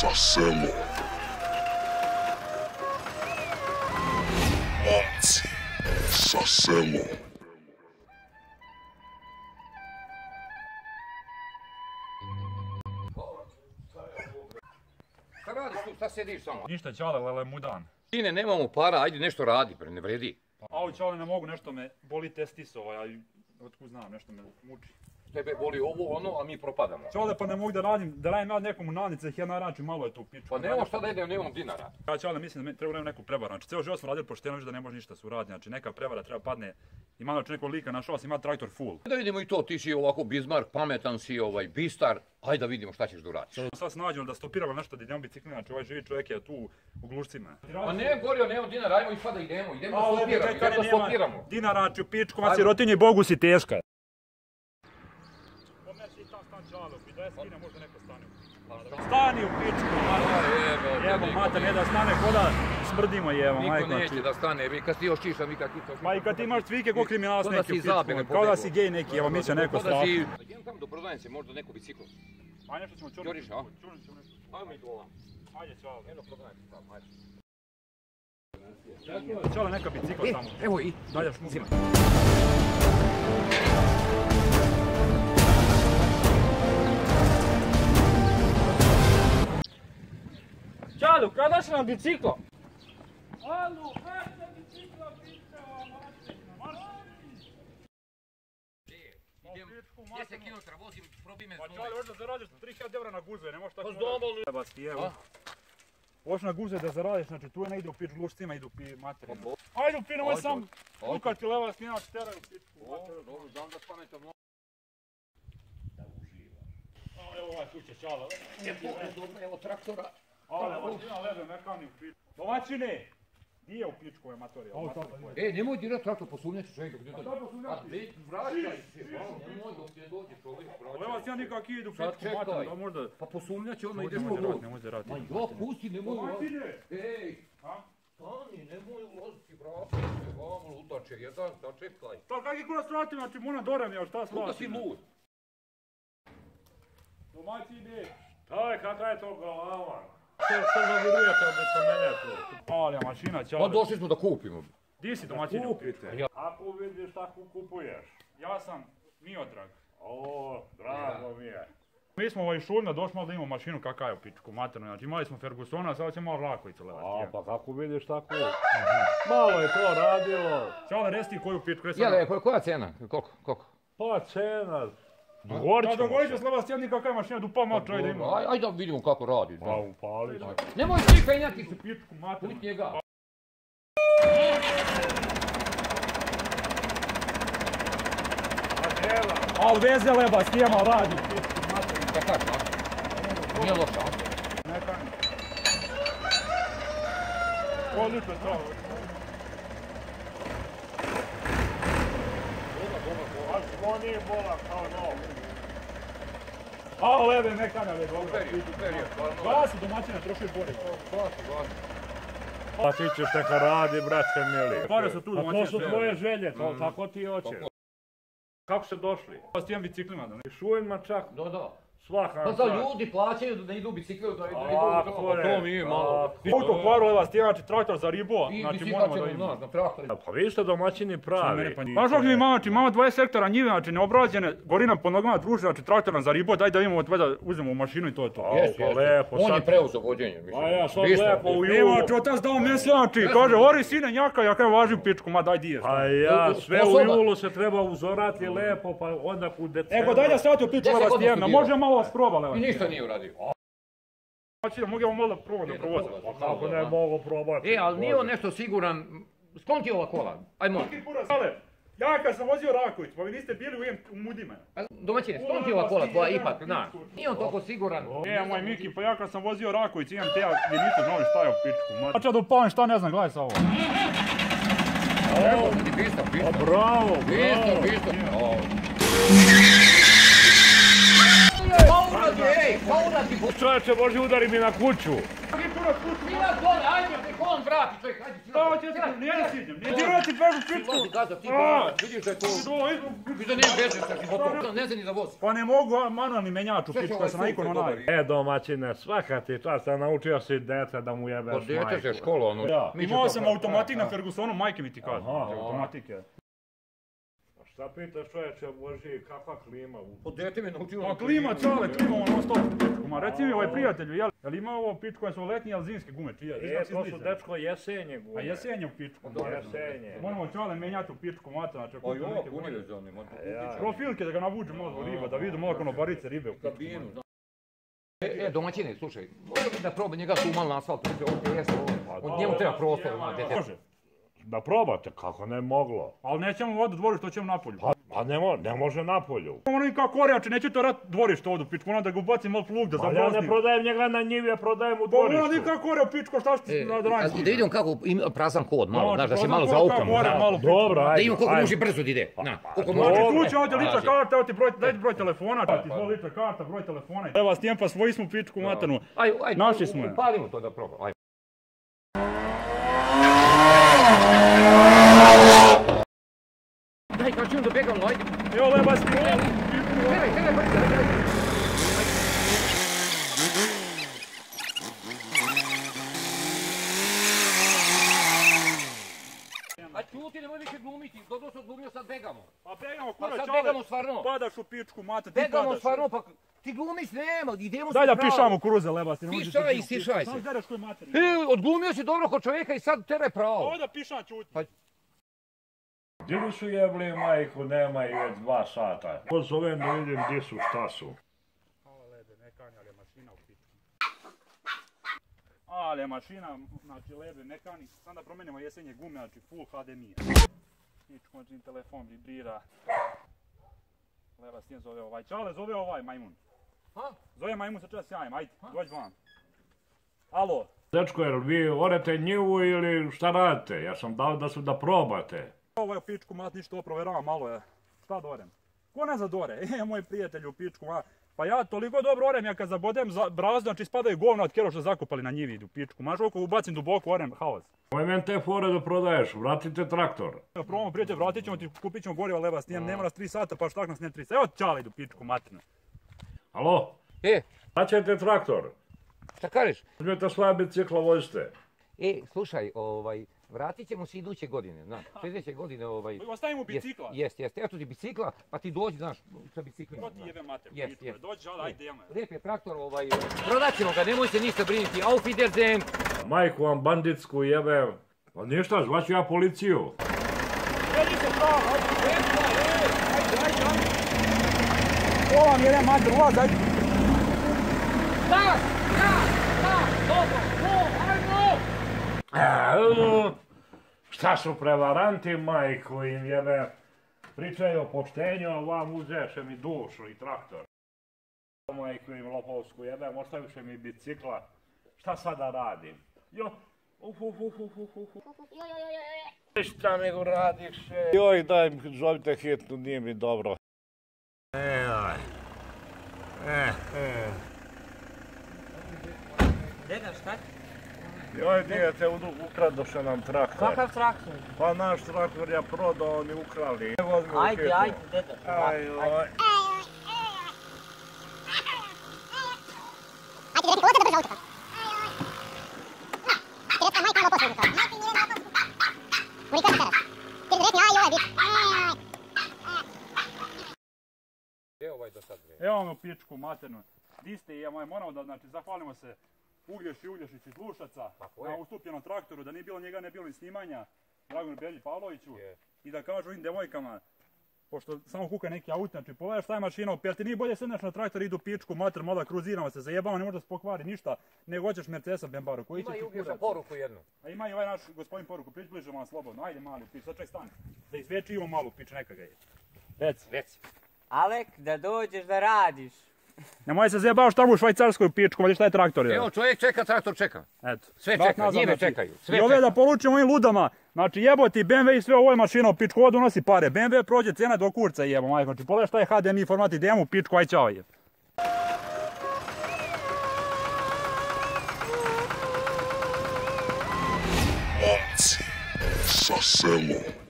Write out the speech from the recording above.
sa selom. Momci sa selom. Šta radiš tu, šta sediš samo? Ništa, Ćale, lele mudan. Sine, nemamo para, ajde nešto radi, pre ne vredi. Au, Ćale, ne mogu, nešto me boli testis ovaj, otkud znam, nešto me muči. Tebe boli ovo, ono, a mi propadamo. Ćale, pa ne mogu da radim ja nekomu nanice, ja naračim malo je tu pičku. Pa nemamo šta da jedem, nemamo dinara. Ja, Ćale, mislim da treba neku prevaru, znači cijelo život smo radili pošteno, viš da ne može ništa se uraditi, znači neka prevara treba padne. Ima znači nekog lika našao si, ima traktor full. Da vidimo i to, ti si ovako Bismarck, pametan si, bistar, ajde da vidimo šta ćeš da uradiš. Sad se nađemo da stopiramo nešto da idemo biciklima, znači ovaj živi čovjek je tu u glušcima. Pa ne, gorio, nemamo dinara, ajmo i sada idemo da stopiramo. Dinara, znači u pičku, ma sirotinji Bogu si teška. Stani u pičku, jebo mater, ne da stane koda smrdimo jebo, majko. Niko neće da stane, kad ti još čišam, Ma i kad ti imaš cvike ko kriminalac neki u pičku, kao da si gej neki, evo mi će neko strašno. Idem tamo do prodavnice, možda neko biciklo. Ajde nešto ćemo čuriš, a? Ajmo i dola. Ajde Ćale. Jedno prodavnice tamo, ajde. Ćale neka bicikla tamo. Evo i, dalje šmuzima. Ćalu, kada si nam biciklo? Alu, kada bicikla pičava, Gdje se kilometra vozim, probi me Pa Ćale, hoćeš da zaradiš 3000 € na guze, ne možeš tako... Pa zdomolim. Jebasti, evo. Hoćeš na guze da zaradiš, znači tu ne ide u pičku, lušcima idu u materinu. Ajde u pinu, ovo sam Luka ti leva snijemač teraju u pičku. Dobro, znam da spametam no... Da uživaš. Evo ovaj kuće Ćala. Evo traktora. Ale, ovo snima lebe mekani u pičku. Domaćine! Di je u pičku ovaj matorija? Nemoj dirati traktor, posumnjaći čovjek dok ne dođe. Šta posumnjaći? Vraćaj se, nemoj dok ne dođe čovjek, vraćaj. Evo ja nikak idu u pičku matoriju, da možda... Pa posumnjaći ono ideš po lud. Nemoj zarati. Ma jo, pusti, nemoj ulaziti. Domaćine! Ej! Stani, nemoj ulaziti, vraćaj se, vamo lutače, jedan, da čekaj. Pa kak je kurac vratim, znači mona dorem ja, šta Luka si lud. Domaćine! Taj, kaka je to glava? Što zavirujete obično mene tu? Ali, mašina Ćale. Pa došli smo da kupimo. Di si domaćine u pičku? Ako vidiš tako kupuješ? Ja sam Miodrag. O, drago mi je. Mi smo iz Šuljna došli malo da imamo mašinu kakav je u pičku maternu, znači imali smo Fergusona, sada ćemo malo Rakovicu levati. A, pa kako vidiš tako? Malo je to radilo. Ćale, resti koju pičku, Jele, koja cena? Koliko? Pa cena. Da dogovorit će Sebastian kakva je mašina, dupa malo čovjek da ima. Ajde da vidimo kako radi. Pa upali. Nemoj ti penjati se. Pičku maternu. Put njega. Al veze leba, snijema radi. Pičku maternu. Kakav, nije loša. Neka. Koliko to? Ko nije bola kao nov? A lebe, mekana lebe, dobro. Super. Glasi domaćina, troši bolje. Pa ti ćeš neka radi, braće mili. Pare su tu domaćine. A to su tvoje želje, to tako ti hoćeš. Kako ste došli? Pa s tijem biciklima da ne. Šuljma čak, Da. svaka. Pa za ljudi plaćaju da idu u biciklu, da idu to mi je malo. Auto kvaru leva stijem, znači traktor za ribo, I znači bicikla moramo da ćemo, imamo. znaš, na traktori. Pa vi ste domaćini pravi. Znaš kako mi imamo, znači imamo 20 hektara njive, znači neobrađene, gori nam po nogama druže, znači traktor nam za ribo, daj da imamo da uzmemo u mašinu i to je to. Jeste. On je preuzeo vođenje. A ja sad lepo u julu. Ima čotac dao meni znači, kaže, ori sine njaka, ja kažem važi u pičku, ma daj diješ. A ja, sve u julu se treba uzorati lepo, pa onda u decembru. Ego, daj da stati u pičku leva stijemna, može malo vas proba leva. I ništa nije uradio. Znači da mogu malo probati da provozim. Kako ne mogu probati? Ali nije on nešto siguran. Sklon ti ova kola. Ajmo. Ja kad sam vozio Raković, pa vi niste bili u Mudima. Domaćine, sklon ti ova kola tvoja ipak, znaš. Nije on toliko siguran. Moj Miki, pa ja kad sam vozio Raković, imam te ja gdje niste znali šta je u pičku. Znači ja da upalim šta ne znam, gledaj sa ovo. Bravo, Pisto. Čovječe, može udari mi na kuću. kurac pusti. Silazi dole, ajde, nek on vrati, čovjek, ajde, Šta hoće ja ti nije da siđem, nije ti bežu pičku. Silazi, gazda, ti vidiš da je to... Vidiš da nije bežeš sa životom, ne znam ni da vozi. Pa ne mogu manualni menjač u pičku, ja sam navikao na onaj. Domaćine, svaka ti čast, a naučio si dete da mu jebeš Pa majku. dete se škola, ono. Imao sam automatik na Fergusonu, majke mi ti kaže. Automatike. Šta pitaš čovječe, Boži, kakva klima? Pa dete me naučio... Pa klima, čale, klima non stop pičku. Ma reci mi ovaj prijatelju, jel ima ovo pičku koje su letnje ili zimske gume, čije? To su dečko jesenje gume. A jesenje u pičku. Jesenje. Moramo čale menjati u pičku, mata, znači Pa jo, punile za onim. profilke da ga navuđe malo riba, da vidu malo konobarice ribe u pičku. Kabinu, znam. Domaćine, slušaj, mora bi da proba njega tu malo na asfaltu, njemu treba prostor, ima dete. Može, Da probate, kako ne moglo. ali nećemo vodu dvorište, hoćemo napolju. Pa ne može napolju. Ono kao korjače, neće to rat dvorište ovdje u pičku, ono da ga ubacim malo plug, da Pa ja zabraznim. ne prodajem njega na njivi, ja prodajem u Pa ono dvorištu. nikako korja u pičku, šta ću da radim? Da vidimo kako ima prazan kod, malo, znaš, da se malo zaukamo. zaukamo. Dobro, Da ajde. imamo koliko ajde. može brzo da ide. Koliko Može može. tući ovdje lična karta, evo ti broj, daj ti broj telefona, daj ti 2 lična karta, broj telefona. Evo vas tijem pa svoji smo pičku matanu. Ajde, Našli smo je. upalimo to da probamo. Ajde. Daj, kao čujem da begamo, ajde. Evo leba s Gledaj, brzo. A čuti, nemoj više glumiti, dobro se odglumio, sad begamo. Pa begamo, Pa kura sad čale, begamo stvarno. padaš u pičku mata, ti Begamo padaš. stvarno, pa ti glumiš, nema, idemo Daj da pravo. pišamo kuruze leba, ti ne možeš Pišaj, ti stišaj se. Samo gledaš koji materi. Odglumio si dobro kod čovjeka i sad teraj pravo. Ovo da pišam čuti. Gdje su jebli majku, nema i već 2 sata. Pozovem da vidim gdje su, šta su. Lebe, mekanja, ali je mašina u pičku. Ali je mašina, znači lebe, mekani, sad da promenimo jesenje gume, znači full HDMI. Pičku, znači telefon vibrira. Leba, s njim zove ovaj, čale zove ovaj majmun. Ha? Zove majmun, sad čas jajem, ajde, dođi van. Alo. Dečko, jel vi orete njivu ili šta radite? Ja sam dao da probate. Ovaj u pičku mat ništa ovo provjeravam malo je. Šta dorem? Ko ne zadore? Moj prijatelj u pičku mat. Pa ja toliko dobro orem, ja kad zabodem brazdu, znači spadaju govna od kjero što zakopali na njivi u pičku. Maš oko ubacim duboko orem, haos. Moj men te fore da prodaješ, vratite traktor. Evo probamo prijatelj, vratit ćemo ti, kupit ćemo goriva leba s njem, nema nas 3 sata, pa štak nas ne 3 sata. Evo čali idu pičku matne. Alo? Da ćete traktor? šta kažeš? Uzmete svoje bicikla, vozite. Slušaj, vratit ćemo se iduće godine, znaš, sljedeće godine, Ostavimo bicikla. Jeste, eto ti bicikla, pa ti dođi, znaš, sa biciklima. Ko ti jebe mater, Jest, pičku, jest. dođi, ajde, jemo. Lijep je traktor, prodat ćemo ga, nemoj se ništa briniti, auf Wiedersehen. Majku vam banditsku jebe. Pa ništa, zvaću ja policiju. Vedi se pravo, ajde. Ajde. Ovo vam jedan mater, ulaz, ajde. Šta su prevaranti, majku im jebe. Pričaju o poštenju, a vam uzeše mi dušu i traktor. Majku im lopovsku jebem, ostaviše mi bicikla. Šta sada radim? Šta nego radiš? Joj, daj, zovite hitnu, nije mi dobro. Deda, šta? Joj, dijete, ukradoše nam traktor. Kakav traktor? Pa naš traktor je prodao, oni ukrali. Ajde, deda. Ajoj. Evo me u pičku maternu. Di ste i moramo da, znači, zahvalimo se Uglješić iz Lušaca na ustupljenom traktoru, da nije bilo njega, ne bilo ni snimanja, Draganu Belji Pavloviću i da kažu ovim devojkama, pošto samo kuka neki auto, znači pogledaš šta je mašina, jel ti nije bolje sedneš na traktor, idu pičku mater, malo kruziramo se, zajebamo, ne može da se pokvari ništa, nego hoćeš Mercedesa Bembaru, koji će Ima ti i Uglješa kurac. poruku jednu. A ima i ovaj naš gospodin poruku, prič bliže vam slobodno, ajde mali pič, sad ček stani, da izveči imamo malu pič, neka ga je. Reci. Alek, da dođeš da radiš. Nemoj se zajebao šta mu u Švajcarskoj pičku, vidi šta je traktor je. Evo čovjek čeka, traktor čeka. Eto. Sve Vrat čeka, nazad, njime znači. čekaju, sve I ove čeka. da poručimo ovim ludama, znači jeboti BMW i sve ovo je mašina u pičku, ovo donosi pare, BMW prođe cena do kurca jebo, majko, znači pogledaj šta je HDMI format, idemo u pičku, aj čao je. sa selom.